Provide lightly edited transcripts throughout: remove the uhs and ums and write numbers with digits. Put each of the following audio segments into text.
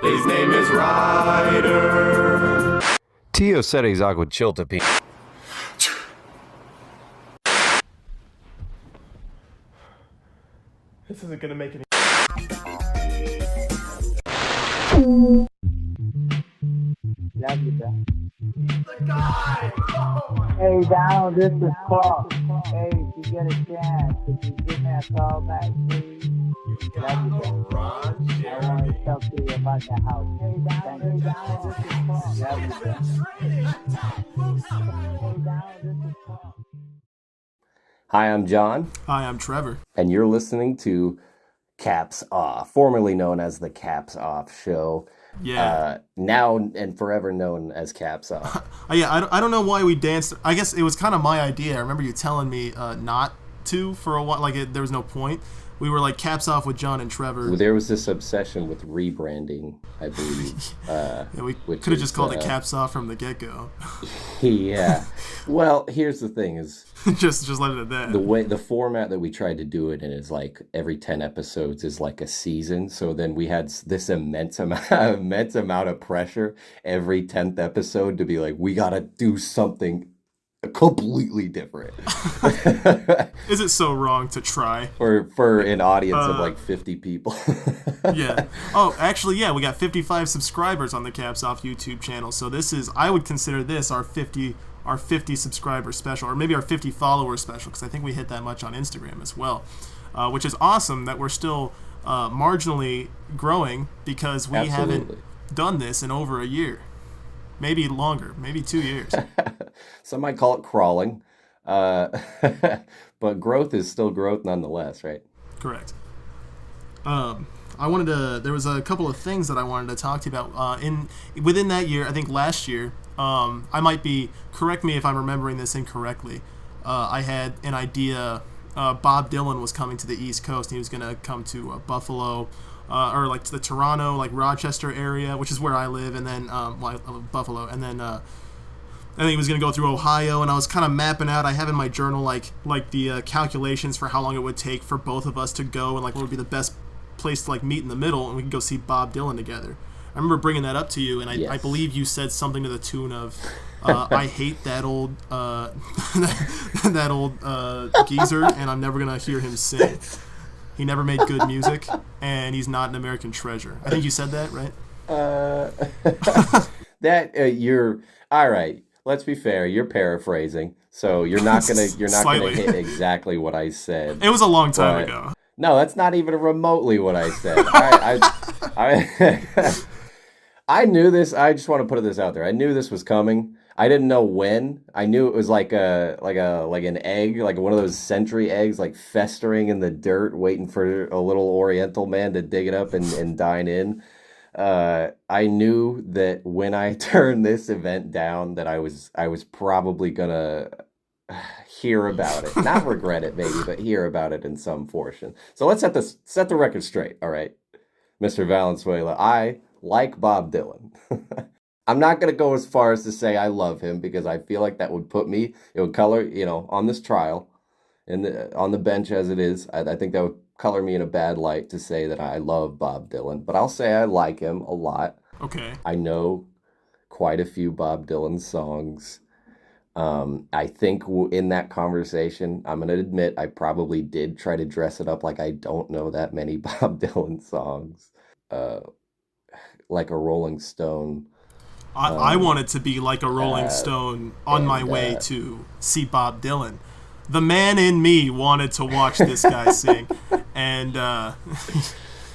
His name is Ryder. Tio said he's agua chiltepin. This isn't gonna make any. Love you, bro. Hey, Donald, this is Paul. Hey, if you get a chance, could you give me a call back, please? Love you, bro. I want to talk to you about the house. Hey, Donald, this is Paul. Love you, bro. Hey, Donald, this is Paul. Hi, I'm John, Hi, I'm Trevor. and you're listening to Caps Off, formerly known as the Caps Off Show. Yeah. Now and forever known as Caps Off. Yeah, I don't know why we danced. I guess it was kind of my idea. I remember you telling me not to for a while. There was no point. We were like Caps Off with John and Trevor. There was this obsession with rebranding, I believe. Yeah, we could have just called it Caps Off from the get-go. Yeah. Well, here's the thing is, just let it at that. the format that we tried to do it in is like every 10 episodes is like a season. So then we had this immense amount of pressure every 10th episode to be like, we got to do something completely different. Is it so wrong to try? For an audience of like 50 people. Yeah. Oh, actually, yeah, we got 55 subscribers on the Caps Off YouTube channel. So I would consider this our 50 subscriber special, or maybe our 50 follower special, because I think we hit that much on Instagram as well, which is awesome that we're still marginally growing, because we haven't done this in over a year. Maybe longer, maybe 2 years. Some might call it crawling. But growth is still growth nonetheless, right? Correct. There was a couple of things that I wanted to talk to you about. Within that year, I think last year, I might be, correct me if I'm remembering this incorrectly, I had an idea, Bob Dylan was coming to the East Coast, and he was going to come to Buffalo, or like to the Toronto, like Rochester area, which is where I live, and then I live Buffalo, and then he was going to go through Ohio, and I was kind of mapping out. I have in my journal like the calculations for how long it would take for both of us to go, and like what would be the best place to like meet in the middle, and we could go see Bob Dylan together. I remember bringing that up to you, and I believe you said something to the tune of, "I hate that old geezer, and I'm never gonna hear him sing. He never made good music, and he's not an American treasure." I think you said that, right? You're all right. Let's be fair. You're paraphrasing, so you're not gonna hit exactly what I said. It was a long time ago. No, that's not even remotely what I said. I knew this. I just want to put this out there. I knew this was coming. I didn't know when. I knew it was like an egg, like one of those century eggs, like festering in the dirt, waiting for a little Oriental man to dig it up and dine in. I knew that when I turned this event down, that I was probably gonna hear about it, not regret it maybe, but hear about it in some portion. So let's set the record straight. All right, Mr. Valenzuela, I like Bob Dylan. I'm not going to go as far as to say I love him, because I feel like that would put me, it would color, on this trial, on the bench as it is. I think that would color me in a bad light to say that I love Bob Dylan. But I'll say I like him a lot. Okay. I know quite a few Bob Dylan songs. I think in that conversation, I'm going to admit I probably did try to dress it up like I don't know that many Bob Dylan songs. Like a Rolling Stone. I wanted to be like a Rolling Stone on my way to see Bob Dylan. The man in me wanted to watch this guy sing, and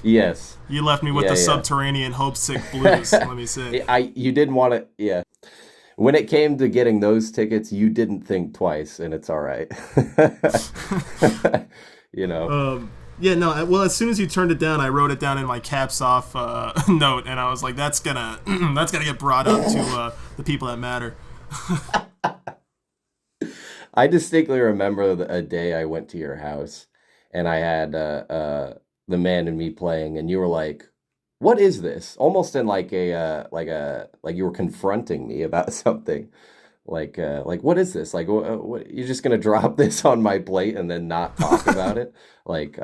yes, you left me with the Subterranean Hope Sick Blues. Let me say, you didn't want to. Yeah, when it came to getting those tickets, you didn't think twice, and it's all right. Yeah, no. Well, as soon as you turned it down, I wrote it down in my Caps Off note, and I was like, "That's gonna get brought up to the people that matter." I distinctly remember a day I went to your house, and I had The Man in Me playing, and you were like, "What is this?" Almost in like you were confronting me about something. Like what is this? Like what you're just gonna drop this on my plate and then not talk about it? Like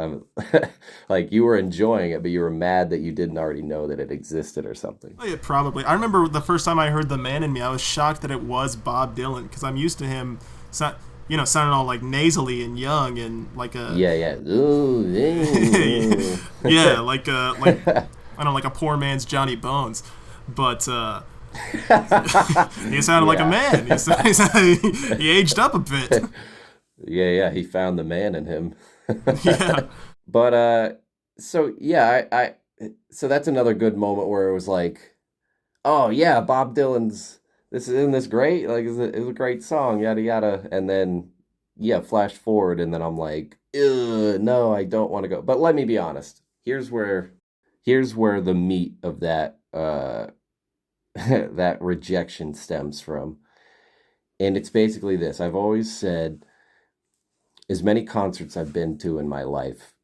like you were enjoying it, but you were mad that you didn't already know that it existed or something. Oh, yeah, probably. I remember the first time I heard "The Man in Me," I was shocked that it was Bob Dylan because I'm used to him, sounding all like nasally and young and like a Yeah, yeah. Ooh, ooh. yeah, like I don't know, like a poor man's Johnny Bones, but he sounded like a Yeah. man. He aged up a bit. Yeah, yeah, he found the man in him. Yeah, But so yeah, so that's another good moment where it was like, oh yeah, Bob Dylan's this isn't this great? Like is a great song, yada yada. And then yeah, flash forward and then I'm like, ugh, no, I don't want to go. But let me be honest. Here's where the meat of that that rejection stems from. And it's basically this. I've always said as many concerts I've been to in my life,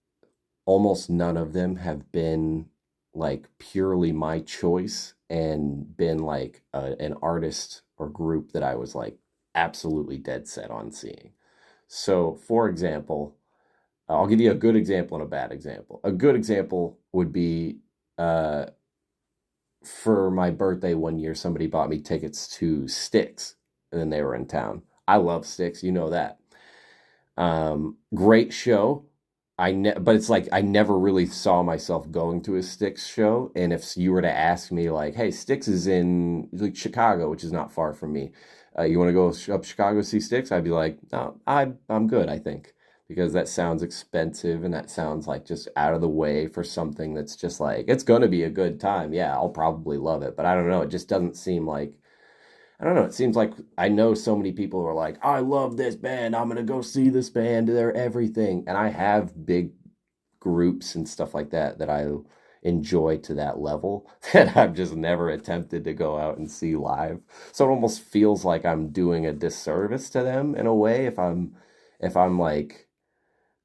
almost none of them have been like purely my choice and been like an artist or group that I was like absolutely dead set on seeing. So, for example, I'll give you a good example and a bad example. A good example would be uh, for my birthday one year, somebody bought me tickets to Styx, and then they were in town. I love Styx, you know that. Great show. But it's like I never really saw myself going to a Styx show. And if you were to ask me, like, "Hey, Styx is in like Chicago, which is not far from me. You want to go up Chicago see Styx?" I'd be like, "No, I'm good. I think because that sounds expensive and that sounds like just out of the way for something that's just like it's gonna be a good time. Yeah, I'll probably love it, but I don't know. It just doesn't seem like I don't know. It seems like I know so many people who are like, I love this band. I'm gonna go see this band. They're everything. And I have big groups and stuff like that that I enjoy to that level that I've just never attempted to go out and see live. So it almost feels like I'm doing a disservice to them in a way if I'm like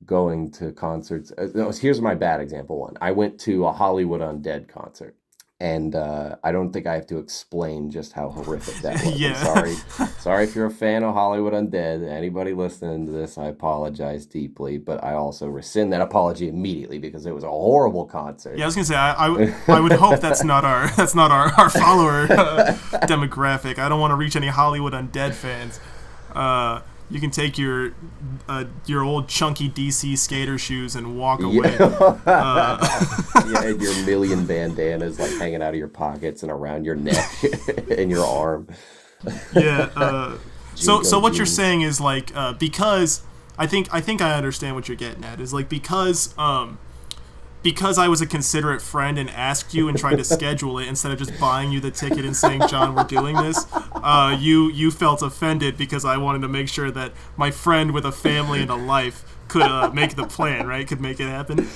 going to concerts. No, here's my bad example one. I went to a Hollywood Undead concert. And I don't think I have to explain just how horrific that was. I'm yeah. sorry. Sorry if you're a fan of Hollywood Undead. Anybody listening to this, I apologize deeply. But I also rescind that apology immediately because it was a horrible concert. Yeah, I was gonna say I would hope that's not our follower demographic. I don't want to reach any Hollywood Undead fans. You can take your old chunky DC skater shoes and walk away. Yeah, and your million bandanas like hanging out of your pockets and around your neck and your arm. Yeah. So Jingo what you're jeans. saying is like because I think I understand what you're getting at is like because I was a considerate friend and asked you and tried to schedule it instead of just buying you the ticket and saying, "John, we're doing this," you felt offended because I wanted to make sure that my friend with a family and a life could make the plan, right? Could make it happen.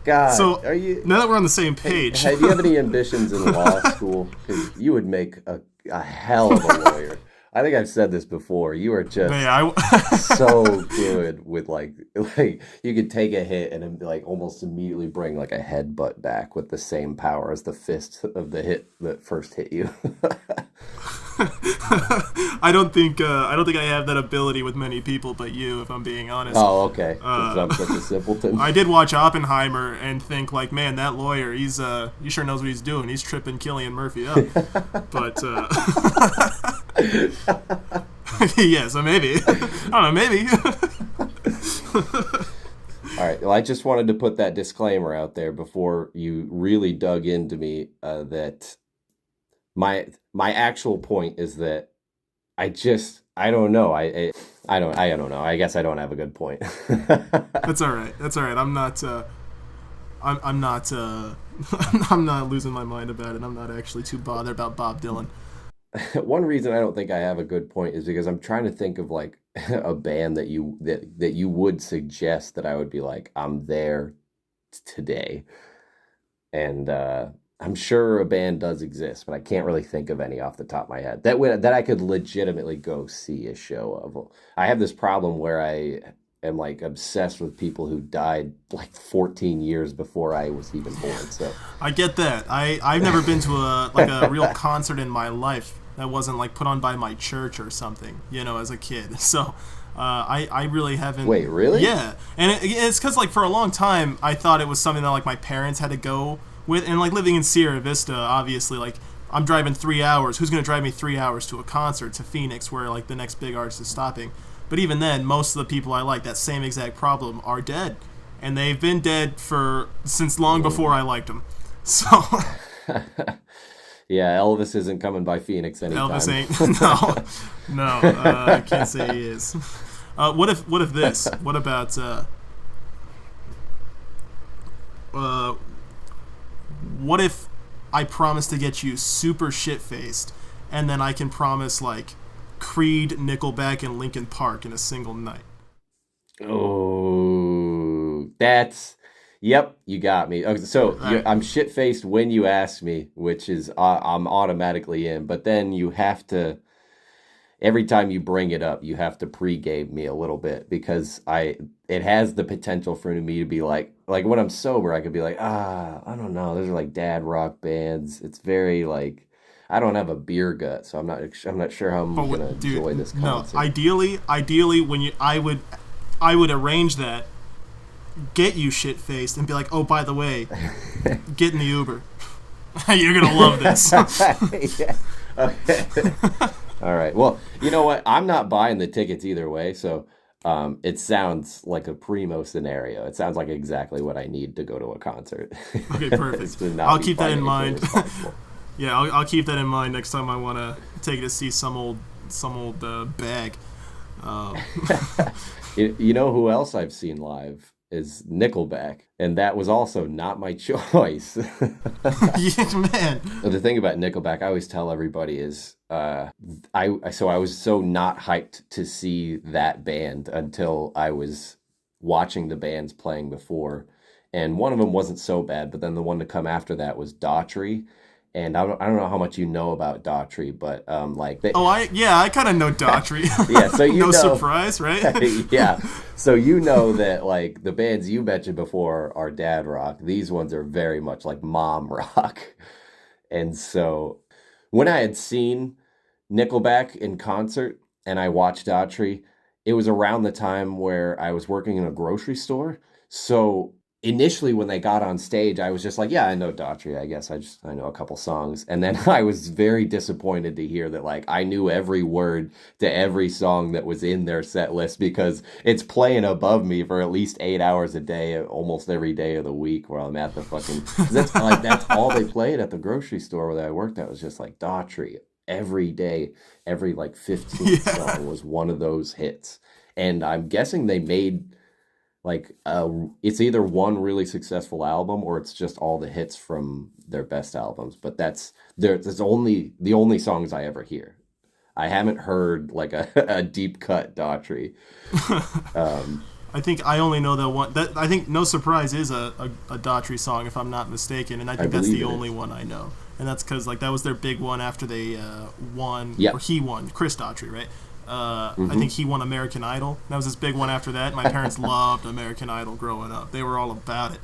God, So are you? now that we're on the same page, Hey, do you have any ambitions in law school? Because you would make a hell of a lawyer. I think I've said this before. You are just yeah, so good with like you could take a hit and then like almost immediately bring like a headbutt back with the same power as the fist of the hit that first hit you. I don't think I have that ability with many people, but you, if I'm being honest. Oh, okay. 'Cause I'm such a simpleton. I did watch Oppenheimer and think like, man, that lawyer, he sure knows what he's doing. He's tripping Cillian Murphy up. But yeah, so maybe I don't know, maybe. All right. Well, I just wanted to put that disclaimer out there before you really dug into me. That my actual point is that I don't know. I don't know. I guess I don't have a good point. That's all right. That's all right. I'm not I'm not losing my mind about it. I'm not actually too bothered about Bob Dylan. One reason I don't think I have a good point is because I'm trying to think of like a band that you would suggest that I would be like I'm there today, and I'm sure a band does exist, but I can't really think of any off the top of my head that I could legitimately go see a show of. I have this problem where I am like obsessed with people who died like 14 years before I was even born. So I get that. I've never been to a real concert in my life. that wasn't like put on by my church or something, as a kid. So I really haven't. Wait, really? Yeah, and it's because like for a long time I thought it was something that like my parents had to go with, and like living in Sierra Vista, obviously like I'm driving 3 hours. Who's gonna drive me 3 hours to a concert to Phoenix, where like the next big artist is stopping? But even then, most of the people I like, that same exact problem, are dead, and they've been dead since long before I liked them. So. Yeah, Elvis isn't coming by Phoenix anytime. Elvis ain't. No, I can't say he is. What if this? What about what if I promise to get you super shit faced, and then I can promise like Creed, Nickelback, and Linkin Park in a single night? Oh, yep, you got me. Okay, so Right. I'm shit faced when you ask me, which is I'm automatically in. But then you have to, every time you bring it up, you have to pregame me a little bit, because it has the potential for me to be like when I'm sober, I could be like, I don't know, those are like dad rock bands. It's very like, I don't have a beer gut, so I'm not sure how I'm gonna enjoy this concert. No, ideally, when I would arrange that, get you shit faced, and be like, oh, by the way, get in the Uber. You're gonna love this. Yeah. Okay. All right. Well, you know what? I'm not buying the tickets either way, so it sounds like a primo scenario. It sounds like exactly what I need to go to a concert. Okay, perfect. I'll keep that in mind. Yeah, I'll keep that in mind next time I want to take it to see some old bag. You know who else I've seen live is Nickelback, and that was also not my choice. Yeah, man. The thing about Nickelback, I always tell everybody is, I was so not hyped to see that band until I was watching the bands playing before, and one of them wasn't so bad, but then the one to come after that was Daughtry. And I don't know how much you know about Daughtry, but I kind of know Daughtry. Yeah, so you no know, surprise, right? Yeah, so you know that like the bands you mentioned before are dad rock. These ones are very much like mom rock. And so when I had seen Nickelback in concert and I watched Daughtry, it was around the time where I was working in a grocery store. So initially when they got on stage, I was just like, yeah, I know Daughtry. I guess I know a couple songs. And then I was very disappointed to hear that like I knew every word to every song that was in their set list, because it's playing above me for at least 8 hours a day, almost every day of the week where I'm at the fucking, that's all they played at the grocery store that I worked at, was just like Daughtry every day. Every like 15th song was one of those hits. And I'm guessing they made like it's either one really successful album or it's just all the hits from their best albums. But that's only the only songs I ever hear. I haven't heard like a deep cut Daughtry. I think I only know that one. That I think No Surprise is a Daughtry song, if I'm not mistaken, and I think that's the only one I know. And that's because like that was their big one after they won, or he won, Chris Daughtry, right? I think he won American Idol. That was his big one after that. My parents loved American Idol growing up. They were all about it.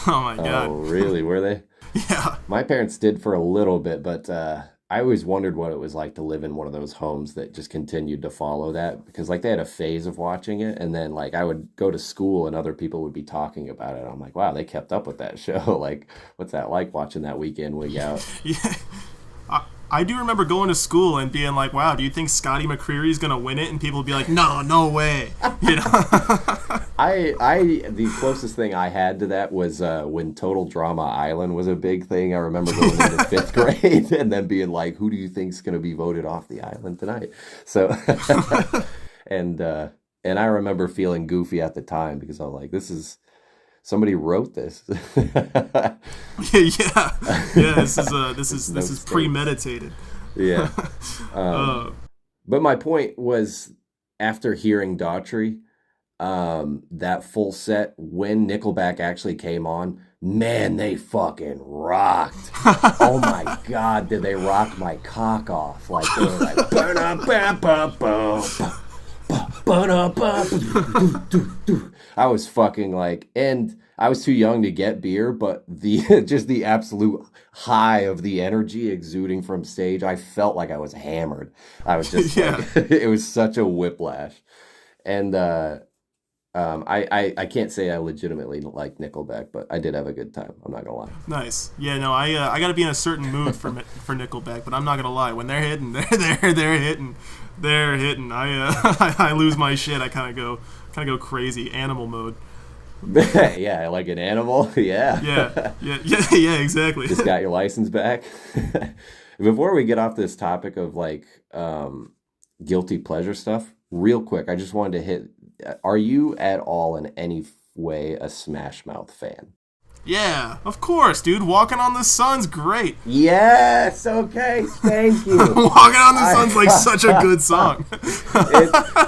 Oh my god. Oh, really? Were they? Yeah. My parents did for a little bit, but I always wondered what it was like to live in one of those homes that just continued to follow that, because like they had a phase of watching it, and then like I would go to school and other people would be talking about it. I'm like, wow, they kept up with that show. Like, what's that like watching that week in, week out? Yeah. I do remember going to school and being like, wow, do you think Scotty McCreery's going to win it? And people would be like, no way. You know? The closest thing I had to that was when Total Drama Island was a big thing. I remember going into 5th grade and then being like, who do you think's going to be voted off the island tonight? So, and I remember feeling goofy at the time because I was like, somebody wrote this. yeah. This is premeditated. Yeah. But my point was, after hearing Daughtry, that full set, when Nickelback actually came on, man, they fucking rocked. Oh my god, did they rock my cock off? Like they were like I was fucking like, and I was too young to get beer, but the just the absolute high of the energy exuding from stage, I felt like I was hammered. I was just Yeah. like, it was such a whiplash. And I can't say I legitimately like Nickelback, but I did have a good time. I'm not gonna lie. Nice. Yeah, no, I got to be in a certain mood for Nickelback, but I'm not gonna lie. When they're hitting, they're hitting. I lose my shit. I kind of go crazy, animal mode. Yeah, like an animal. Yeah. Yeah, exactly. Just got your license back. Before we get off this topic of like guilty pleasure stuff, real quick, I just wanted to hit. Are you at all in any way a Smash Mouth fan? Yeah, of course, dude. Walking on the Sun's great. Yes. Okay. Thank you. Walking on the Sun's like such a good song.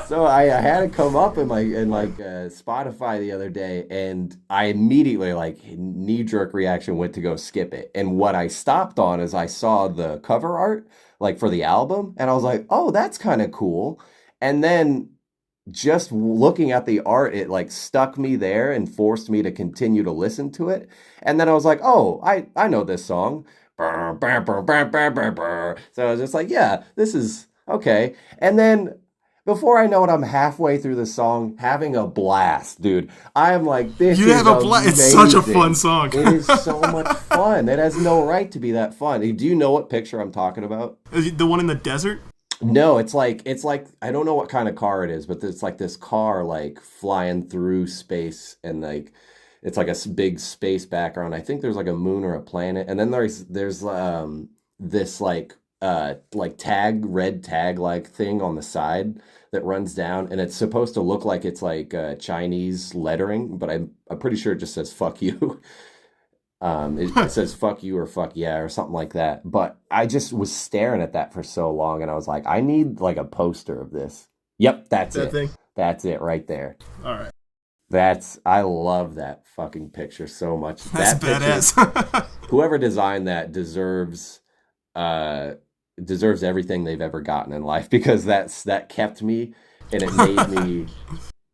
So I had it come up in Spotify the other day, and I immediately like knee jerk reaction went to go skip it. And what I stopped on is I saw the cover art like for the album, and I was like, oh, that's kind of cool. And then just looking at the art, it like stuck me there and forced me to continue to listen to it. And then I was like, oh, I know this song. So I was just like, yeah, this is okay. And then before I know it, I'm halfway through the song having a blast, dude. I am like, this You is have a blast. It's such a fun amazing. song. It is so much fun. It has no right to be that fun. Do you know what picture I'm talking about? The one in the desert? No, it's like I don't know what kind of car it is, but it's like this car like flying through space, and like it's like a big space background. I think there's like a moon or a planet, and then there's this like red tag like thing on the side that runs down, and it's supposed to look like it's like Chinese lettering, but I'm pretty sure it just says "fuck you." It says "fuck you" or "fuck yeah" or something like that. But I just was staring at that for so long, and I was like, I need like a poster of this. Yep, that's That it. thing? That's it right there. All right. I love that fucking picture so much. That's That badass. whoever designed that deserves everything they've ever gotten in life, because that kept me, and it made me.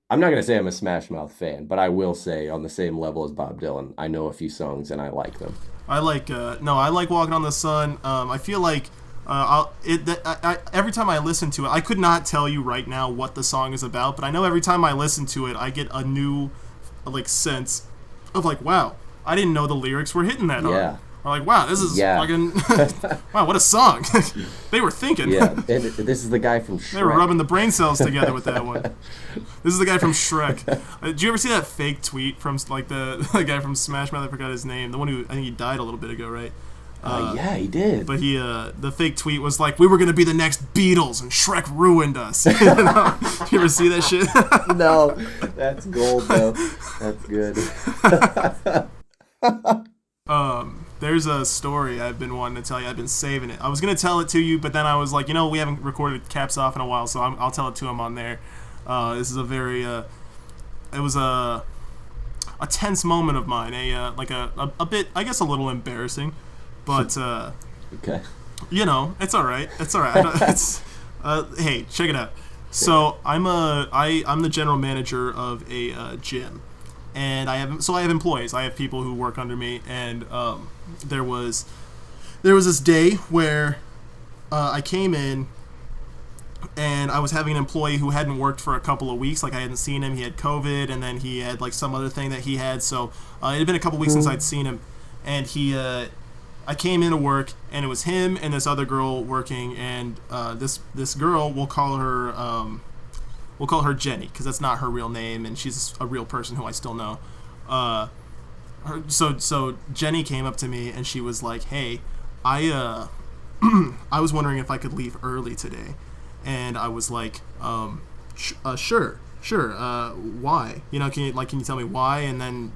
I'm not gonna say I'm a Smash Mouth fan, but I will say on the same level as Bob Dylan, I know a few songs and I like them. I like Walking on the Sun. I feel like every time I listen to it, I could not tell you right now what the song is about, but I know every time I listen to it, I get a new like sense of like, wow, I didn't know the lyrics were hitting that hard. Yeah. Or like, wow, this is Yeah. fucking wow, what a song. They were thinking. Yeah, and this is the guy from Shrek. They were rubbing the brain cells together with that one. This is the guy from Shrek. Did you ever see that fake tweet from like the guy from Smash Mouth? I forgot his name. The one who I think he died a little bit ago, right? Yeah, he did. But the fake tweet was like, we were gonna be the next Beatles, and Shrek ruined us. You know? You ever see that shit? No, that's gold though. That's good. There's a story I've been wanting to tell you. I've been saving it. I was gonna tell it to you, but then I was like, we haven't recorded Caps Off in a while, so I'll tell it to him on there. This is a very it was a tense moment of mine. A bit, I guess, a little embarrassing, but Okay. it's all right. It's all right. It's hey, check it out. So I'm the general manager of a gym, and I have employees. I have people who work under me, and there was this day where I came in, and I was having an employee who hadn't worked for a couple of weeks. Like, I hadn't seen him. He had COVID, and then he had like some other thing that he had. So it had been a couple weeks since I'd seen him, and I came into work, and it was him and this other girl working, and this girl, we'll call her Jenny, because that's not her real name, and she's a real person who I still know. So Jenny came up to me, and she was like, "Hey, I was wondering if I could leave early today," and I was like, "Sure. Why? Can you tell me why?" And then,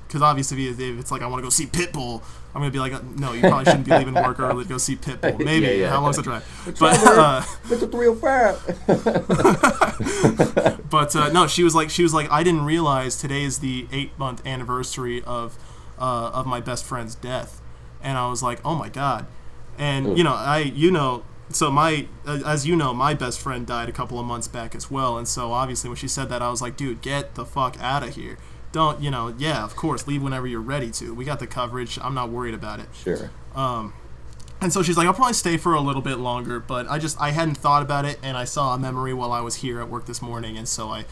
because obviously if it's like I want to go see Pitbull, I'm gonna be like, "No, you probably shouldn't be leaving work early to go see Pitbull." Maybe. Yeah. How long's the drive? It's But a 305. But no, she was like, I didn't realize today is the 8-month anniversary of my best friend's death, and I was like, oh my god, and so as you know, my best friend died a couple of months back as well, and so obviously when she said that, I was like, dude, get the fuck out of here, don't, yeah, of course, leave whenever you're ready to. We got the coverage. I'm not worried about it. Sure. And so she's like, I'll probably stay for a little bit longer, but I hadn't thought about it, and I saw a memory while I was here at work this morning, and so I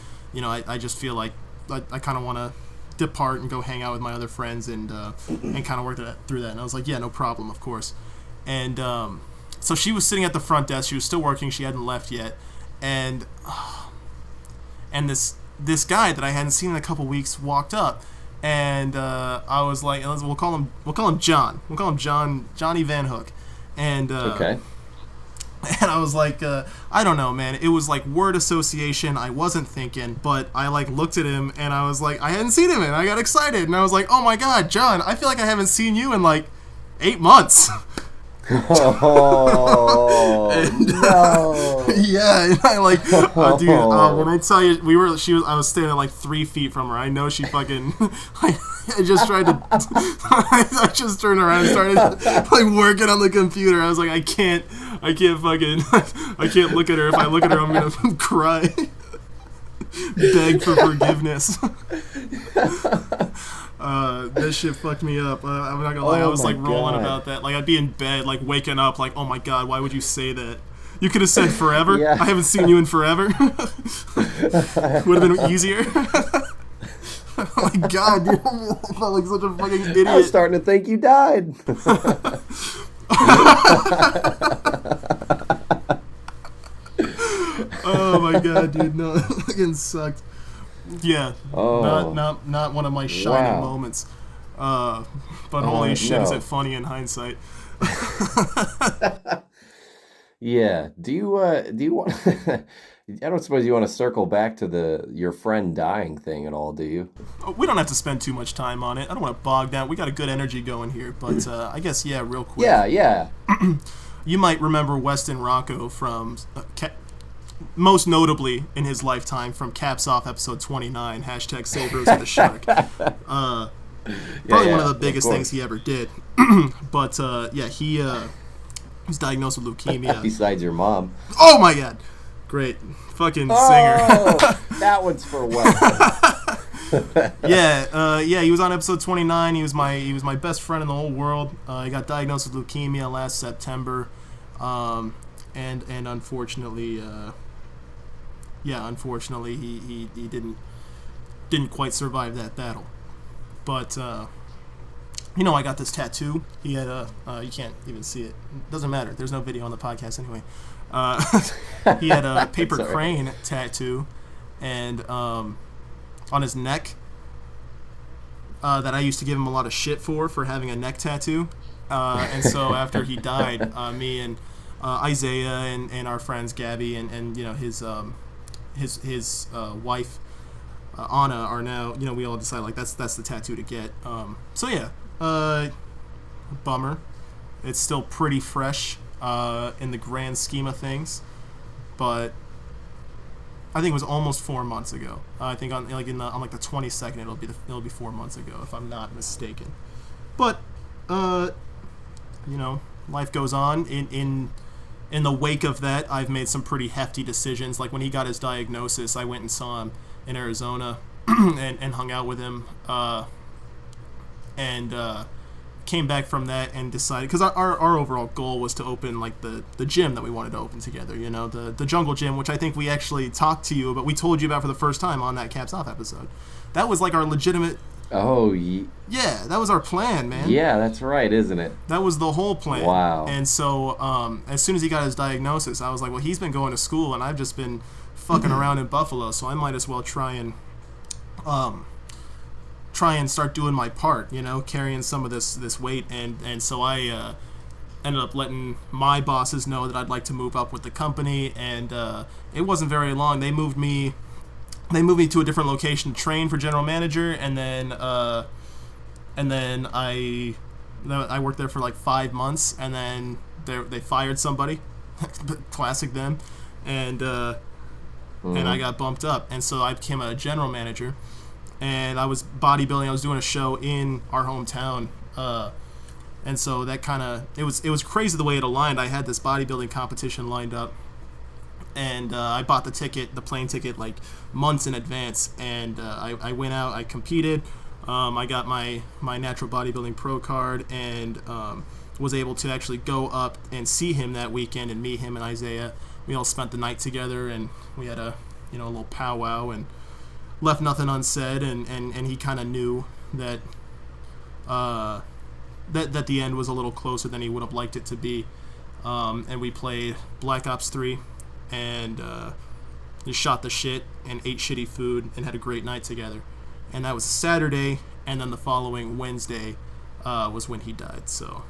just feel like I kind of want to depart and go hang out with my other friends and kind of work through that. And I was like, yeah, no problem, of course. And so she was sitting at the front desk. She was still working. She hadn't left yet. And this guy that I hadn't seen in a couple weeks walked up, and I was like, we'll call him John. We'll call him Johnny Van Hook. And Okay. and I was like, I don't know, man. It was like word association. I wasn't thinking, but I like looked at him and I was like, I hadn't seen him, and I got excited, and I was like, oh my God, John, I feel like I haven't seen you in like 8 months. Oh no! Yeah, and I like, dude. When I tell you, I was standing like 3 feet from her. I know she fucking. I just tried to. I just turned around and started like working on the computer. I was like, I can't fucking, I can't look at her. If I look at her, I'm gonna cry, beg for forgiveness. This shit fucked me up. I'm not gonna lie. I was like rolling about that. Like I'd be in bed, like waking up, like, oh my God, why would you say that? You could have said forever. Yeah. I haven't seen you in forever. Would have been easier. Oh my God, dude, I felt like such a fucking idiot. I was starting to think you died. Oh my God, dude, no, it fucking sucked. Yeah, Oh. not one of my shining Wow. moments. But holy shit, is no. it funny in hindsight? Yeah. Do you want? I don't suppose you want to circle back to your friend dying thing at all, do you? We don't have to spend too much time on it. I don't want to bog down. We got a good energy going here, but I guess, yeah, real quick. Yeah. You might remember Weston Rocco from, most notably in his lifetime, from Caps Off episode 29, hashtag Save Rose the Shark. Probably one of the biggest things he ever did. But, yeah, he was diagnosed with leukemia. Besides your mom. Oh, my God. Great. Fucking singer. Oh, that one's for Weston. Yeah, he was on episode 29. He was my best friend in the whole world. He got diagnosed with leukemia last September, and unfortunately, he didn't quite survive that battle. But I got this tattoo. He had you can't even see it. Doesn't matter. There's no video on the podcast anyway. He had a paper crane tattoo, and on his neck, that I used to give him a lot of shit for having a neck tattoo. And so after he died, me and Isaiah and our friends Gabby and his wife Anna are now, we all decided like that's the tattoo to get. So yeah, bummer. It's still pretty fresh in the grand scheme of things, but I think it was almost 4 months ago. I think on the 22nd it'll be 4 months ago if I'm not mistaken. But life goes on. In the wake of that, I've made some pretty hefty decisions. Like when he got his diagnosis, I went and saw him in Arizona and hung out with him, and came back from that and decided, because our overall goal was to open like the gym that we wanted to open together, the jungle gym, which I think we actually talked to you about. We told you about for the first time on that Caps Off episode. That was like our legitimate. Oh, yeah, that was our plan, man. Yeah, that's right, isn't it? That was the whole plan. Wow. And so as soon as he got his diagnosis, I was like, well, he's been going to school and I've just been fucking around in Buffalo, so I might as well try and start doing my part, carrying some of this weight. And so I ended up letting my bosses know that I'd like to move up with the company, and it wasn't very long. They moved me to a different location to train for general manager, and then I worked there for like 5 months, and then they fired somebody, classic them, and I got bumped up, and so I became a general manager, and I was bodybuilding. I was doing a show in our hometown, and so that kind of it was crazy the way it aligned. I had this bodybuilding competition lined up, and I bought the plane ticket, like months in advance, and I went out, I competed, I got my natural bodybuilding pro card, and was able to actually go up and see him that weekend and meet him and Isaiah. We all spent the night together, and we had a little powwow, and left nothing unsaid, and he kind of knew that that the end was a little closer than he would have liked it to be. And we played Black Ops 3, and just shot the shit and ate shitty food and had a great night together. And that was Saturday, and then the following Wednesday was when he died. So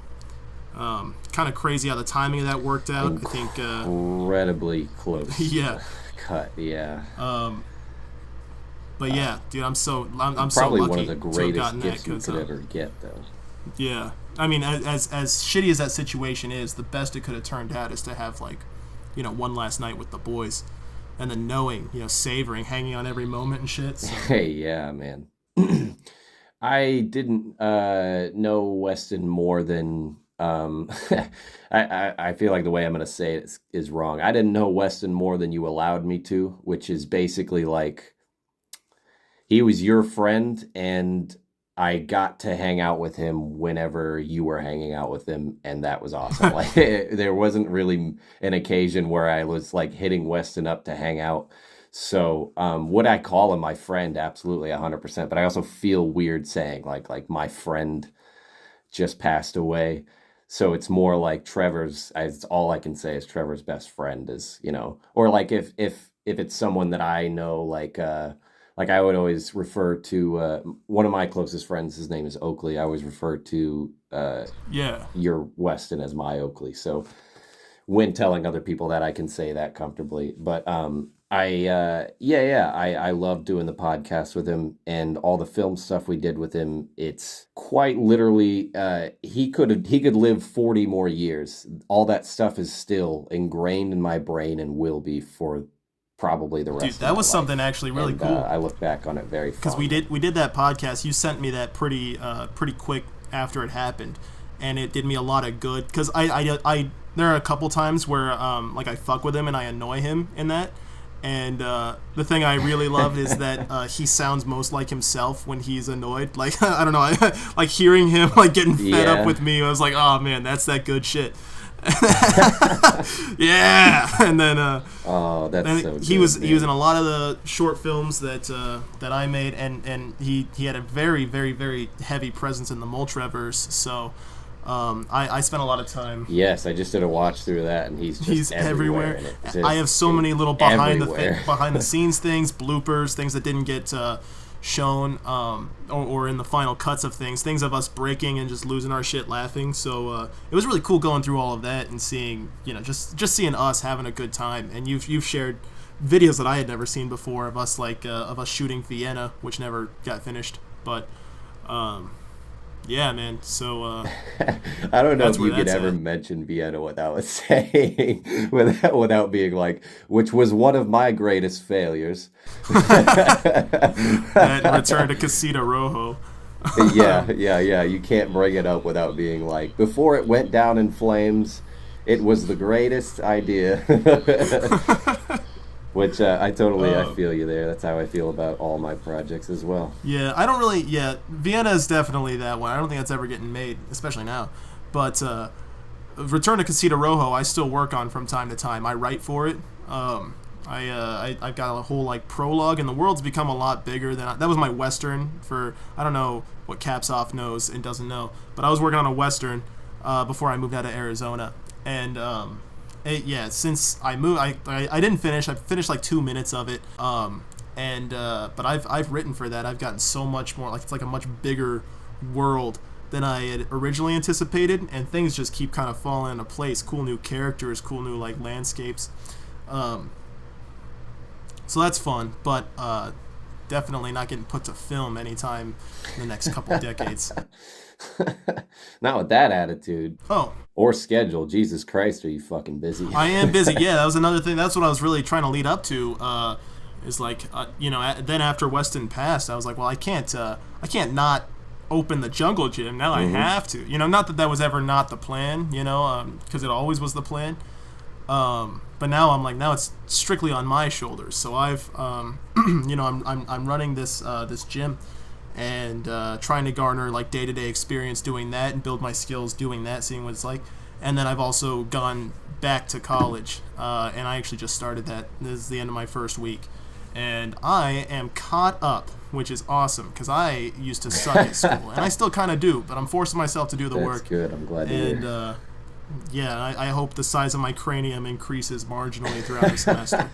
kind of crazy how the timing of that worked out. I think incredibly close. Yeah. Cut. Yeah. But yeah, dude, I'm so probably so lucky one of the greatest to have gotten gifts that, you could ever get, though. Yeah, I mean, as shitty as that situation is, the best it could have turned out is to have, like, one last night with the boys, and then knowing, savoring, hanging on every moment and shit. So. Hey, yeah, man. I didn't know Weston more than I feel like the way I'm gonna say it is wrong. I didn't know Weston more than you allowed me to, which is basically like he was your friend, and I got to hang out with him whenever you were hanging out with him, and that was awesome. Like there wasn't really an occasion where I was like hitting Weston up to hang out. So would I call him my friend? Absolutely, 100%. But I also feel weird saying like my friend just passed away. So it's more like it's all I can say is Trevor's best friend is, or like if it's someone that I know, like I would always refer to one of my closest friends, his name is Oakley. I always refer to your Weston as my Oakley. So when telling other people that, I can say that comfortably. But I love doing the podcast with him, and all the film stuff we did with him. It's quite literally he could live 40 more years. All that stuff is still ingrained in my brain and will be for probably the rest. Dude, that was life. something actually really cool. I look back on it very fondly. Because we did that podcast. You sent me that pretty quick after it happened, and it did me a lot of good. Because I there are a couple times where like I fuck with him and I annoy him in that. And the thing I really loved is that he sounds most like himself when he's annoyed. Like I don't know, like hearing him like getting fed up with me. I was like, oh man, that's that good shit. Yeah, and then that's so he was in a lot of the short films that I made, and he had a very very very heavy presence in the multreverse. So I spent a lot of time. Yes, I just did a watch through that, and he's everywhere. I have so many little behind the scenes things, bloopers, things that didn't get shown or in the final cuts of things of us breaking and just losing our shit laughing. So it was really cool going through all of that and seeing, just seeing us having a good time. And you've shared videos that I had never seen before of us of us shooting Vienna, which never got finished. But yeah, man. So I don't know if you could ever mention Vienna without saying, without being like, which was one of my greatest failures. That Return to Casita Rojo. Yeah. You can't bring it up without being like, before it went down in flames, it was the greatest idea. Which I feel you there. That's how I feel about all my projects as well. Yeah, Vienna is definitely that one. I don't think that's ever getting made, especially now. But Return to Casita Rojo, I still work on from time to time. I write for it. I've got a whole like prologue, and the world's become a lot bigger than that was my Western for, I don't know what Caps Off knows and doesn't know, but I was working on a Western before I moved out of Arizona, and since I moved, I didn't finish. I finished like 2 minutes of it. But I've written for that. I've gotten so much more. Like it's like a much bigger world than I had originally anticipated, and things just keep kind of falling into place. Cool new characters, cool new like landscapes. So that's fun, but definitely not getting put to film anytime in the next couple decades. Not with that attitude. Oh. Or schedule. Jesus Christ, are you fucking busy? I am busy. Yeah, that was another thing. That's what I was really trying to lead up to. Is like, then after Weston passed, I was like, well, I can't not open the Jungle Gym. Now I have to. Not that was ever not the plan. Because it always was the plan. But now I'm like, now it's strictly on my shoulders. So I've, I'm running this gym, and trying to garner like day-to-day experience doing that and build my skills doing that, seeing what it's like. And then I've also gone back to college, and I actually just started that. This is the end of my first week, and I am caught up, which is awesome because I used to suck at school, and I still kind of do, but I'm forcing myself to do the work. That's good. I'm glad to hear. Yeah, I hope the size of my cranium increases marginally throughout the semester.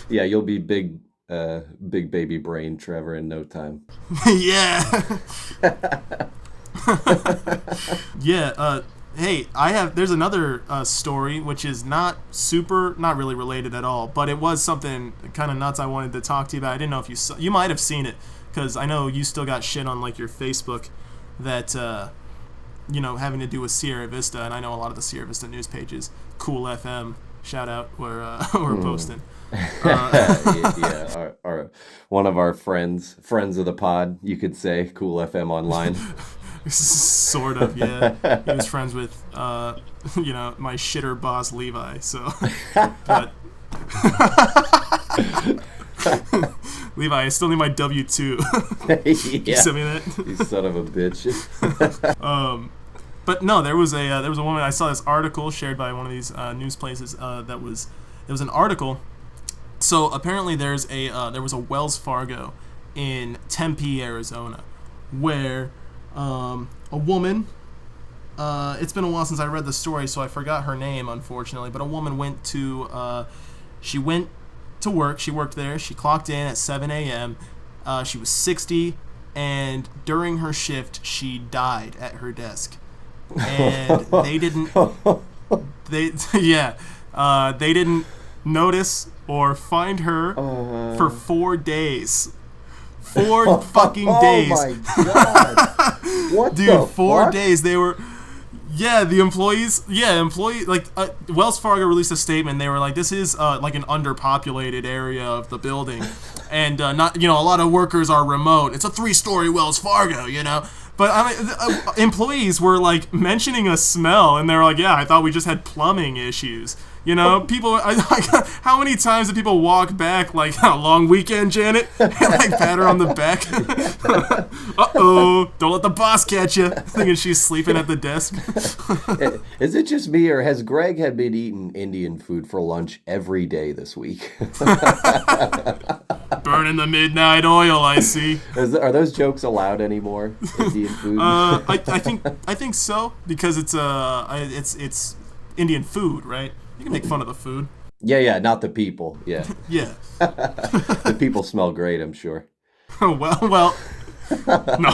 Yeah, you'll be big baby brain Trevor in no time. Yeah. Yeah. Hey, there's another story which is not really related at all, but it was something kind of nuts I wanted to talk to you about. I didn't know if you might have seen it, because I know you still got shit on like your Facebook that having to do with Sierra Vista, and I know a lot of the Sierra Vista news pages, Cool FM, shout out, we're posting. Our one of our friends of the pod, you could say, Cool FM Online. Sort of, yeah. He was friends with, my shitter boss Levi. So, but Levi, I still need my W-2. You sent me that? You son of a bitch. But no, there was a woman. I saw this article shared by one of these news places. There was an article. So apparently there was a Wells Fargo in Tempe, Arizona, where a woman, it's been a while since I read the story, so I forgot her name, unfortunately, but a woman went to work. She worked there. She clocked in at 7 a.m. She was 60, and during her shift, she died at her desk. And they didn't notice or find her for 4 days. 4 fucking days. Oh my god. What Dude, the 4 fuck? days they were. Yeah, the employees. Wells Fargo released a statement. They were like, "This is like an underpopulated area of the building, and not a lot of workers are remote. It's a 3-story Wells Fargo, But I mean, employees were like mentioning a smell, and they were like, "Yeah, I thought we just had plumbing issues." People. How many times did people walk back like a long weekend, Janet, and like pat her on the back? Uh-oh, don't let the boss catch you, thinking she's sleeping at the desk. Is it just me, or has Greg been eating Indian food for lunch every day this week? Burning the midnight oil, I see. Are those jokes allowed anymore? Indian food? I think so, because it's Indian food, right? You can make fun of the food. Yeah, not the people. Yeah. Yeah. The people smell great, I'm sure. well. No.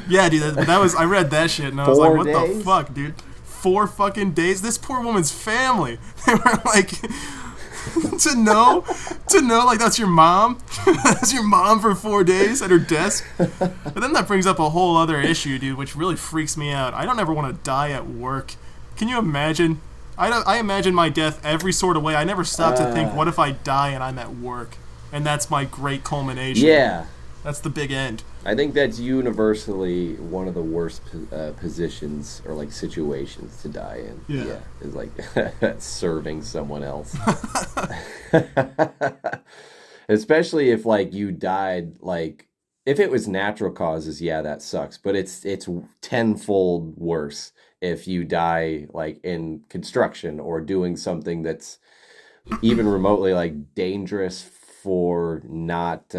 Yeah, dude. That was. I read that shit and I was like, "What the fuck, dude? 4 fucking days? This poor woman's family." They were like, to know, like that's your mom. That's your mom for 4 days at her desk. But then that brings up a whole other issue, dude, which really freaks me out. I don't ever want to die at work. Can you imagine? I imagine my death every sort of way. I never stop to think, what if I die and I'm at work? And that's my great culmination. Yeah. That's the big end. I think that's universally one of the worst positions or like situations to die in. Yeah. Is like serving someone else. Especially if like you died, like if it was natural causes, yeah, that sucks. But it's tenfold worse if you die like in construction or doing something that's even remotely like dangerous for not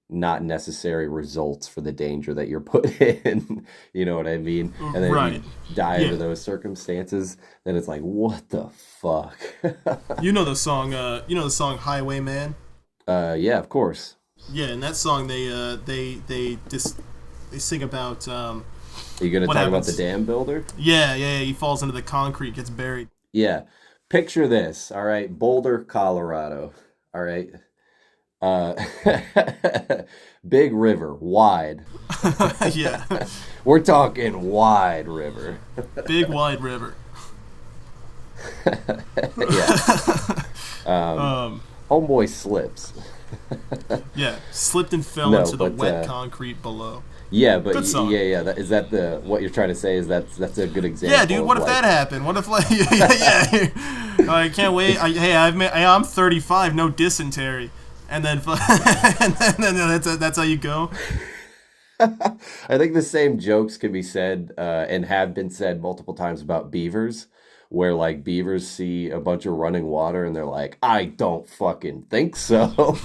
necessary results for the danger that you're put in. You know what I mean? And then right. you die under those circumstances, then it's like, what the fuck? You know the song Highwayman? Yeah, of course. Yeah, in that song they sing about Are you gonna talk about the dam builder? Yeah, he falls into the concrete, gets buried. Yeah. Picture this, all right? Boulder, Colorado. All right. Big river, wide. Yeah. We're talking wide river. Big wide river. Yeah. Homeboy slips. Yeah, slipped and fell No, into the but wet concrete below. yeah, but Good song. yeah. Is that the what you're trying to say? Is that's a good example? Yeah, dude. Of What if like, that happened? What if like yeah. I can't wait. I'm 35, no dysentery, and then that's how you go. I think the same jokes can be said and have been said multiple times about beavers, where like beavers see a bunch of running water and they're like, I don't fucking think so.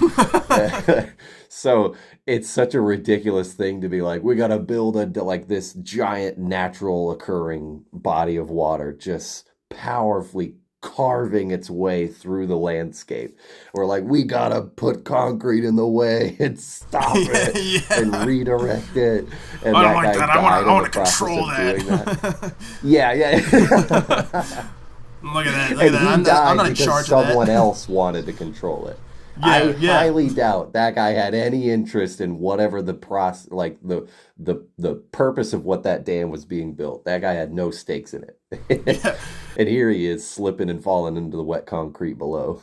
So it's such a ridiculous thing to be like, we gotta build like this giant natural occurring body of water just powerfully carving its way through the landscape. We're like, we gotta put concrete in the way and stop it and Yeah. redirect it. And I don't that like guy that. died I in want the to process control of that. doing that. Yeah, yeah. Look at that. Look at And that. he I'm died not in because charge of someone that. else wanted to control it. I Yeah. highly doubt that guy had any interest in whatever the process, like the purpose of what that dam was being built. That guy had no stakes in it. Yeah. And here he is slipping and falling into the wet concrete below.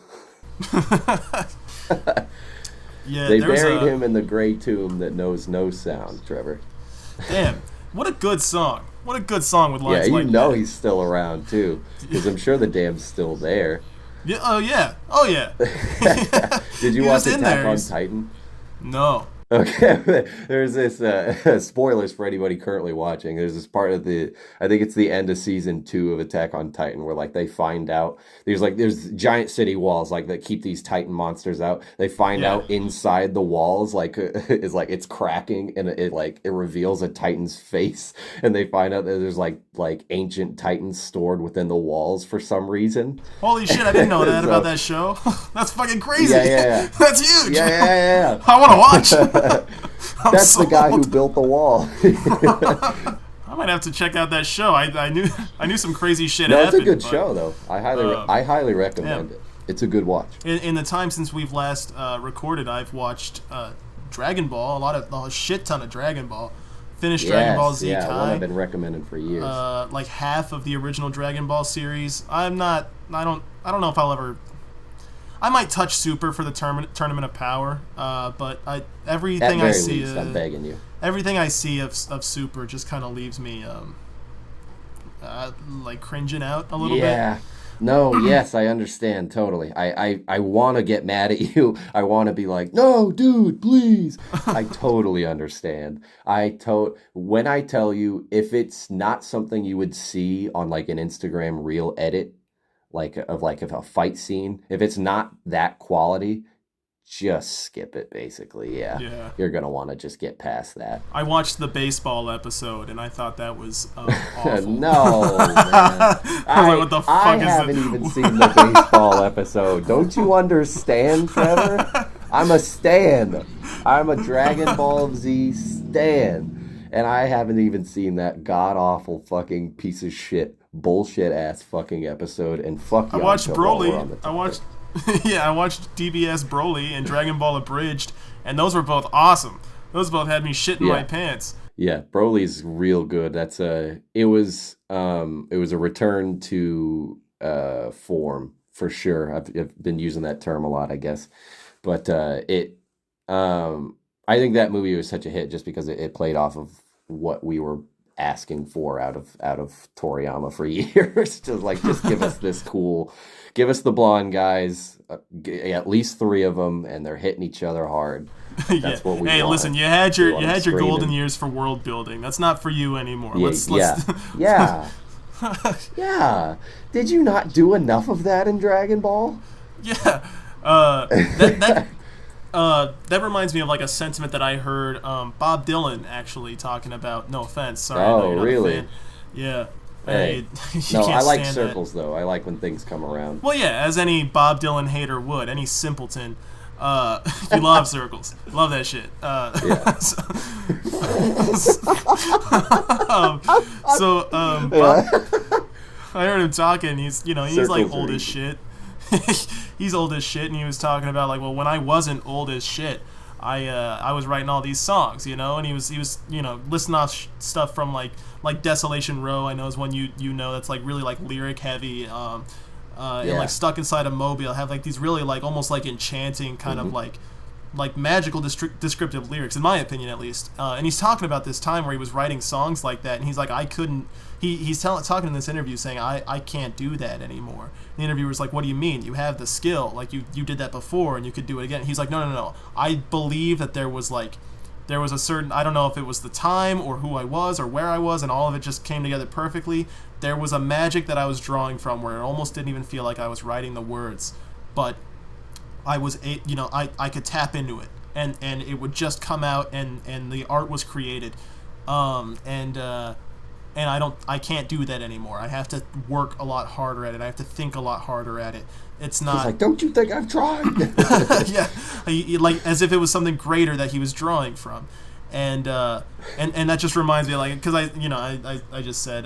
Yeah. They There's buried a him in the gray tomb that knows no sound, Trevor. damn. What a good song. What a good song with Yeah, lines you like know that. he's still around too, because I'm sure the dam's still there. Yeah. Oh yeah. Oh yeah. Did you He watch was in Attack there. on He's- Titan? No. Okay, there's this spoilers for anybody currently watching. There's this part of I think it's the end of season 2 of Attack on Titan where like they find out there's giant city walls like that keep these Titan monsters out. They find Yeah. out inside the walls like is like it's cracking and it reveals a Titan's face, and they find out that there's like ancient Titans stored within the walls for some reason. Holy shit! I didn't know that So- about that show. That's fucking crazy. Yeah. That's huge. Yeah. I want to watch. I'm That's the guy who sold. built the wall. I might have to check out that show. I knew some crazy shit No, it's happened. a good but show though. I highly recommend yeah. it. It's a good watch. In the time since we've last recorded, I've watched Dragon Ball, a shit ton of Dragon Ball. Finished Dragon Ball Z yeah, one Kai. I've been recommending for years. Like half of the original Dragon Ball series. I don't know if I'll ever. I might touch Super for the Tournament of Power, but At everything very I see, least, I'm begging you. everything I see of Super just kind of leaves me like cringing out a little bit. Yeah. No, yes, I understand totally. I want to get mad at you. I want to be like, no, dude, please. I totally understand. When I tell you, if it's not something you would see on like an Instagram reel edit, like of a fight scene, if it's not that quality, just skip it basically. Yeah. You're gonna want to just get past that. I watched the baseball episode and I thought that was awful. No, man. like, what the fuck I is haven't this? even seen the baseball episode. Don't you understand, Trevor? I'm a stan. I'm a Dragon Ball Z stan. And I haven't even seen that god-awful fucking piece of shit, bullshit-ass fucking episode. And fuck I you. watched Broly. I watched DBS Broly and Dragon Ball Abridged, and those were both awesome. Those both had me shitting my pants. Yeah, Broly's real good. It was a return to form for sure. I've been using that term a lot, I guess. But I think that movie was such a hit just because it played off of what we were asking for out of Toriyama for years. just give us this cool, give us the blonde guys, at least 3 of them, and they're hitting each other hard. That's what we Hey, want. listen, you had your want 'em golden screaming. years for world building. That's not for you anymore. Yeah, Let's yeah. Yeah. Did you not do enough of that in Dragon Ball? Yeah. That reminds me of like a sentiment that I heard Bob Dylan actually talking about. No offense, sorry. I know Oh, you're not a really? fan. Yeah. Hey. You No, can't I like stand circles though. I like when things come around. Well, yeah, as any Bob Dylan hater would, any simpleton. You love circles. Love that shit. Yeah. Bob, I heard him talking. He's like Circles old are as easy. shit. He's old as shit, and he was talking about like, well, when I wasn't old as shit, I was writing all these songs, and he was listing off stuff from like Desolation Row. I know is one you know that's like really like lyric heavy. And like Stuck Inside a Mobile have like these really like almost like enchanting kind of like magical descriptive lyrics, in my opinion at least. And he's talking about this time where he was writing songs like that, and he's like, I couldn't. He's talking in this interview saying, I can't do that anymore. And the interviewer's like, what do you mean? You have the skill, like you did that before, and you could do it again. He's like, no. I believe that there was a certain, I don't know if it was the time or who I was or where I was, and all of it just came together perfectly. There was a magic that I was drawing from where it almost didn't even feel like I was writing the words, but I could tap into it, and it would just come out, and the art was created, and I can't do that anymore. I have to work a lot harder at it. I have to think a lot harder at it. It's not. He's like, don't you think I've tried? Yeah, like as if it was something greater that he was drawing from, and that just reminds me, like, because I just said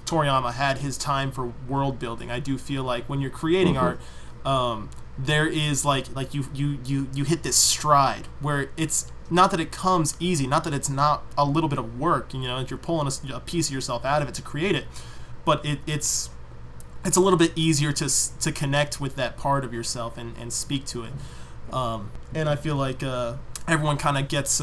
Toriyama had his time for world building. I do feel like when you're creating art, there is like you hit this stride where it's not that it comes easy, not that it's not a little bit of work, that you're pulling a piece of yourself out of it to create it, but it's a little bit easier to connect with that part of yourself and speak to it, and I feel like everyone kind of gets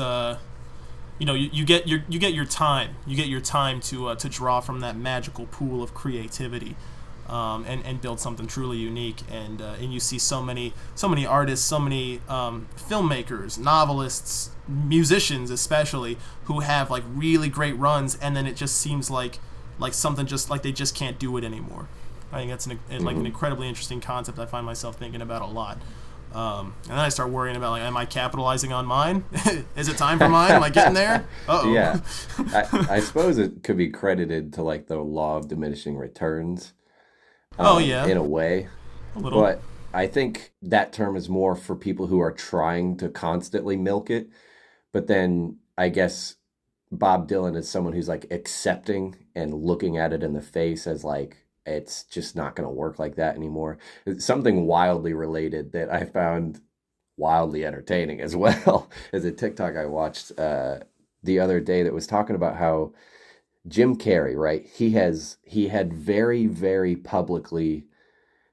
you get your time to draw from that magical pool of creativity. And build something truly unique, and you see so many artists, so many filmmakers, novelists, musicians especially, who have like really great runs, and then it just seems like something just like they just can't do it anymore. I think that's an incredibly interesting concept I find myself thinking about a lot. And then I start worrying about, like, am I capitalizing on mine? Is it time for mine? Am I getting there? Uh-oh. Yeah, I suppose it could be credited to like the law of diminishing returns. In a way. A little. But I think that term is more for people who are trying to constantly milk it. But then I guess Bob Dylan is someone who's like accepting and looking at it in the face as like, it's just not going to work like that anymore. It's something wildly related that I found wildly entertaining as well as a TikTok I watched the other day that was talking about how Jim Carrey, right? He had very, very publicly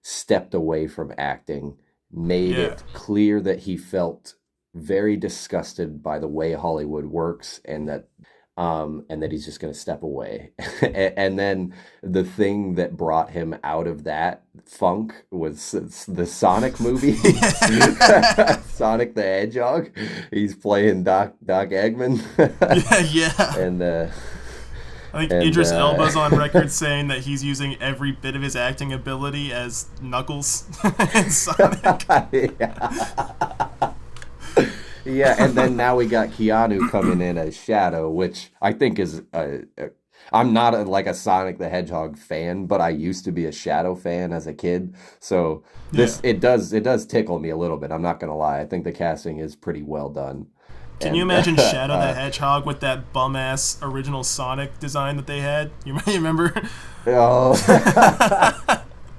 stepped away from acting, made it clear that he felt very disgusted by the way Hollywood works, and that he's just going to step away. And then the thing that brought him out of that funk was the Sonic movie, Sonic the Hedgehog. He's playing Doc Eggman. Yeah. And I think Idris Elba's on record saying that he's using every bit of his acting ability as Knuckles in Sonic. Yeah, and then now we got Keanu coming in as Shadow, which I think is I'm not a Sonic the Hedgehog fan, but I used to be a Shadow fan as a kid. So it does tickle me a little bit. I'm not gonna lie. I think the casting is pretty well done. Can you imagine Shadow the Hedgehog with that bum-ass original Sonic design that they had? You remember? Oh.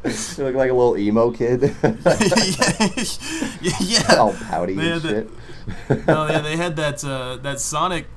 You look like a little emo kid. Yeah. All pouty and shit. They had that Sonic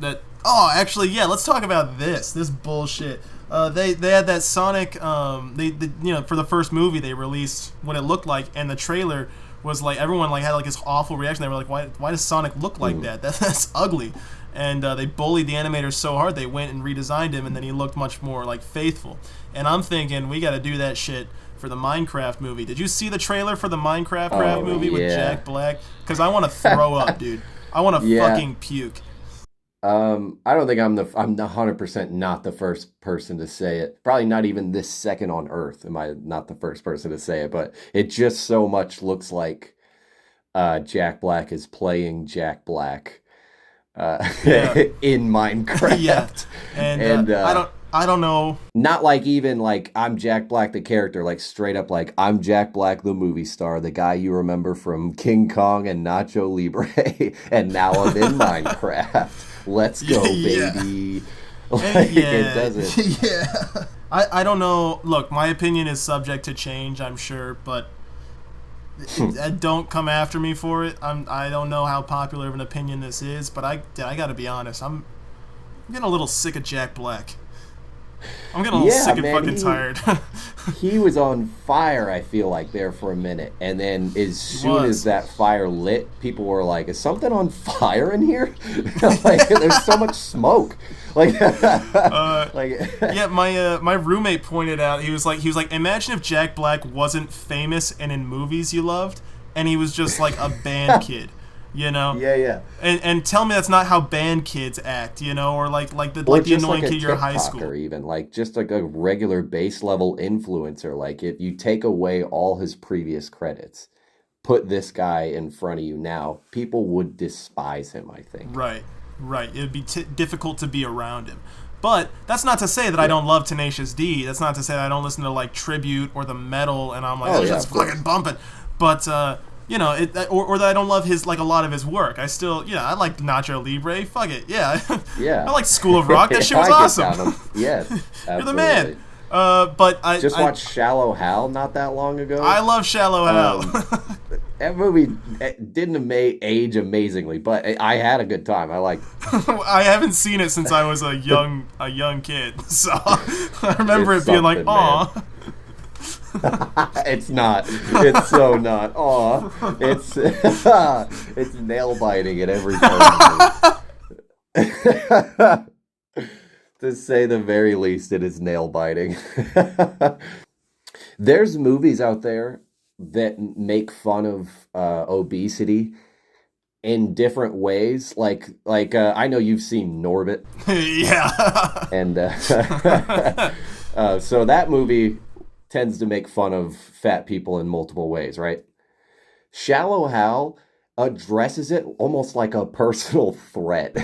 that... Oh, actually, yeah, let's talk about this bullshit. They had that Sonic, for the first movie they released what it looked like, and the trailer was like, everyone like had like this awful reaction. They were like, why does Sonic look like that? That's ugly. And they bullied the animators so hard they went and redesigned him, and then he looked much more like faithful. And I'm thinking we got to do that shit for the Minecraft movie. Did you see the trailer for the Minecraft movie with Jack Black? Because I want to throw up, dude. I want to fucking puke. I don't think I'm 100% not the first person to say it. Probably not even this second on Earth am I not the first person to say it, but it just so much looks like Jack Black is playing Jack Black in Minecraft. Yeah, and I don't know. Not like even like I'm Jack Black the character, like straight up like I'm Jack Black the movie star, the guy you remember from King Kong and Nacho Libre, and now I'm in Minecraft. Let's go, baby. It doesn't. Yeah. I don't know. Look, my opinion is subject to change, I'm sure, but don't come after me for it. I don't know how popular of an opinion this is, but I got to be honest. I'm getting a little sick of Jack Black. I'm getting a little Yeah, sick and man, fucking tired. he was on fire, I feel like, there for a minute. And then as soon as that fire lit, people were like, is something on fire in here? Like, there's so much smoke. Like, Yeah, my roommate pointed out, he was like, imagine if Jack Black wasn't famous and in movies you loved, and he was just like a band kid. You know, yeah. And tell me that's not how band kids act, you know, or like the annoying kid in your high school, or even like just like a regular base level influencer. Like if you take away all his previous credits, put this guy in front of you now, people would despise him, I think. Right. It'd be difficult to be around him. But that's not to say that I don't love Tenacious D. That's not to say that I don't listen to like Tribute or the Metal, and I'm like, oh, that's fucking bumping. But you know, or that I don't love his, like, a lot of his work. I still, I like Nacho Libre. Fuck it, yeah. Yeah. I like School of Rock. That shit was awesome. Yes, you're the man. But I just watched Shallow Hal not that long ago. I love Shallow Hal. That movie didn't age amazingly, but I had a good time. I liked it. I haven't seen it since I was a young kid, so I remember it being like, aw. It's not. It's so not. Aw. It's it's nail biting at every turn. To say the very least, it is nail biting. There's movies out there that make fun of obesity in different ways. Like I know you've seen Norbit. Yeah. And so that movie tends to make fun of fat people in multiple ways, right? Shallow Hal addresses it almost like a personal threat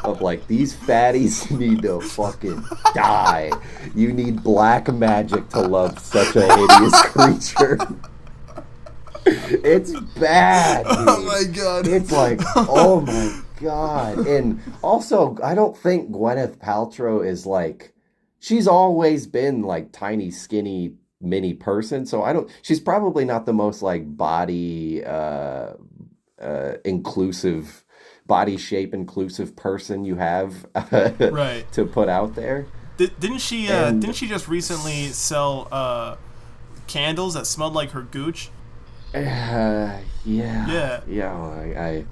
of like, these fatties need to fucking die. You need black magic to love such a hideous creature. It's bad, dude. Oh my god. It's like, oh my god. And also, I don't think Gwyneth Paltrow is like, she's always been like tiny, skinny, mini person. So she's probably not the most like body inclusive, body shape inclusive person you have right. to put out there. Didn't she just recently sell candles that smelled like her gooch? Yeah. I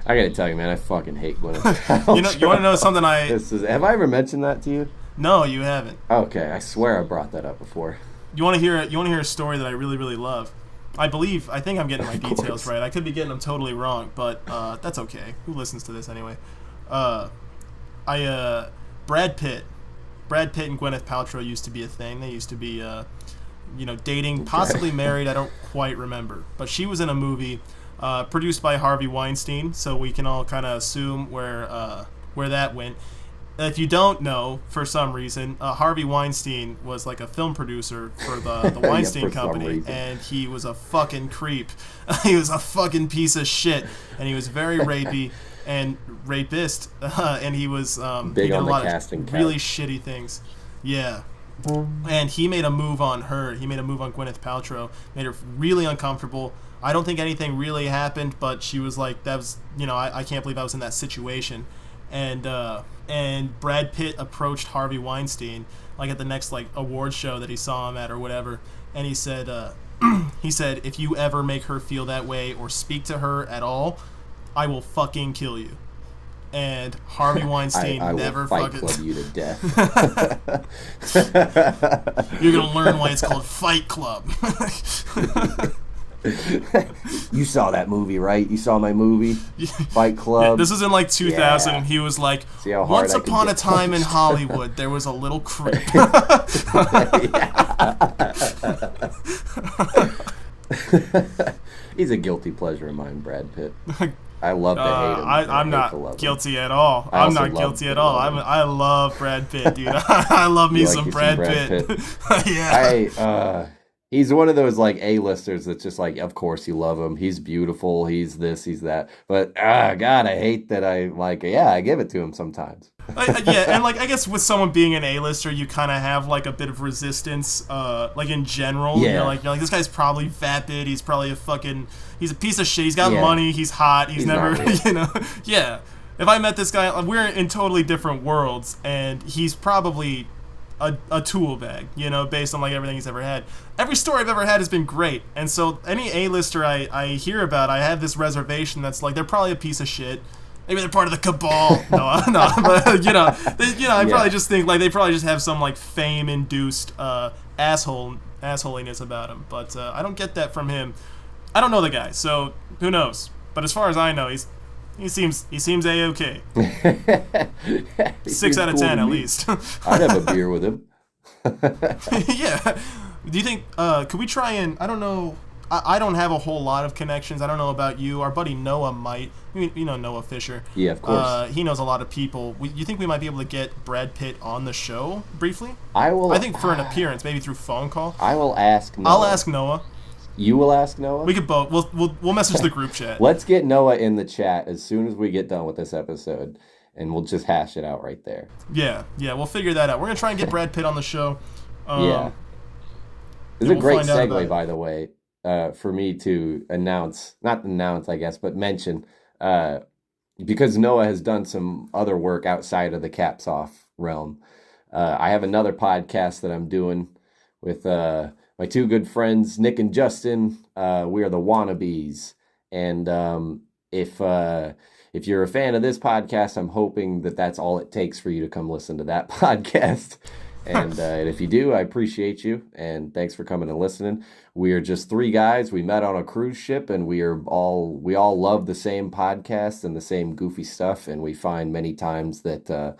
gotta tell you, man, I fucking hate Gwyneth Paltrow. You want to know something? Have I ever mentioned that to you? No, you haven't. Okay, I swear I brought that up before. You want to hear a story that I really, really love? I think I'm getting my details right. I could be getting them totally wrong, but that's okay. Who listens to this anyway? Brad Pitt and Gwyneth Paltrow used to be a thing. They used to be dating, possibly married. I don't quite remember, but she was in a movie produced by Harvey Weinstein, so we can all kind of assume where that went. If you don't know, for some reason, Harvey Weinstein was like a film producer for the Weinstein Company, and he was a fucking creep. He was a fucking piece of shit, and he was very rapey and rapist, and he was big he did on a the lot casting of really shitty things. Yeah. And he made a move on her. He made a move on Gwyneth Paltrow, made her really uncomfortable. I don't think anything really happened, but she was like, that was, I can't believe I was in that situation. And Brad Pitt approached Harvey Weinstein, like at the next like award show that he saw him at or whatever, and he said, if you ever make her feel that way or speak to her at all, I will fucking kill you. And Harvey Weinstein I never will fight fucking club you to death. You're gonna learn why it's called Fight Club. You saw that movie, right? You saw my movie, Fight Club. Yeah, this was in like 2000, and he was like, "Once upon a time in Hollywood, there was a little creep." He's a guilty pleasure of mine, Brad Pitt. I love to hate him. I'm not guilty at all. I'm not guilty at all. I love Brad Pitt, dude. I love me some Brad Pitt. Yeah. He's one of those like A-listers that's just like, of course you love him. He's beautiful. He's this, he's that. But God, I hate that I give it to him sometimes. Yeah, and like I guess with someone being an A-lister, you kind of have like a bit of resistance, like in general. Yeah. You're like this guy's probably vapid. He's probably he's a piece of shit. He's got money. He's hot. He's never, yeah. If I met this guy, we're in totally different worlds, and he's probably a tool bag, based on like everything he's ever had. Every story I've ever had has been great, and so any A-lister I hear about, I have this reservation that's like they're probably a piece of shit. Maybe they're part of the cabal. No, but I probably just think like they probably just have some like fame-induced assholiness about him. But I don't get that from him. I don't know the guy, so who knows? But as far as I know, he seems A-okay. 6 out of 10 at least. I'd have a beer with him. Yeah. Do you think could we try and I don't know. I don't have a whole lot of connections. I don't know about you. Our buddy Noah might. You know Noah Fisher. Yeah, of course. He knows a lot of people. You think we might be able to get Brad Pitt on the show briefly? I will. I think for an appearance, maybe through phone call. I will ask Noah. I'll ask Noah. You will ask Noah? We could both. We'll message the group chat. Let's get Noah in the chat as soon as we get done with this episode, and we'll just hash it out right there. Yeah, we'll figure that out. We're going to try and get Brad Pitt on the show. Yeah. This is a great segue, by the way, for me to not announce, I guess, but mention, because Noah has done some other work outside of the Caps Off realm. I have another podcast that I'm doing with my two good friends, Nick and Justin. We are the Wannabes. And if you're a fan of this podcast, I'm hoping that that's all it takes for you to come listen to that podcast. And if you do, I appreciate you. And thanks for coming and listening. We are just 3 guys. We met on a cruise ship, and we all love the same podcast and the same goofy stuff. And we find many times that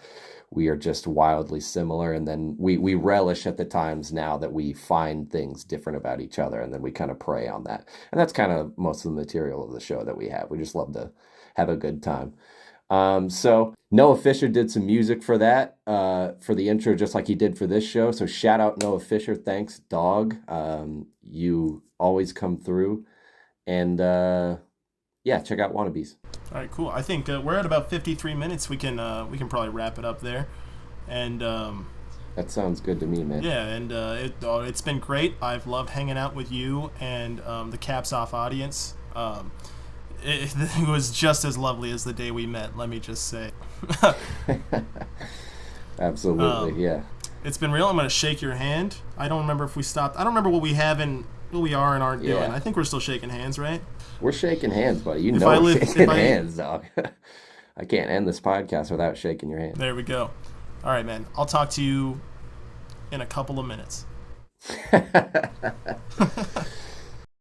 we are just wildly similar, and then we relish at the times now that we find things different about each other, and then we kind of prey on that. And that's kind of most of the material of the show that we have. We just love to have a good time. So Noah Fisher did some music for that, for the intro, just like he did for this show. So shout out Noah Fisher. Thanks, dog. You always come through. And check out Wannabes. All right, cool. I think we're at about 53 minutes. We can probably wrap it up there, and that sounds good to me, man. Yeah, and it's been great. I've loved hanging out with you and the Caps Off audience. It was just as lovely as the day we met. Let me just say. Absolutely, yeah. It's been real. I'm gonna shake your hand. I don't remember if we stopped. I don't remember what we have and what we are and aren't doing. I think we're still shaking hands, right? We're shaking hands, buddy. We're shaking hands, dog. I can't end this podcast without shaking your hand. There we go. All right, man. I'll talk to you in a couple of minutes.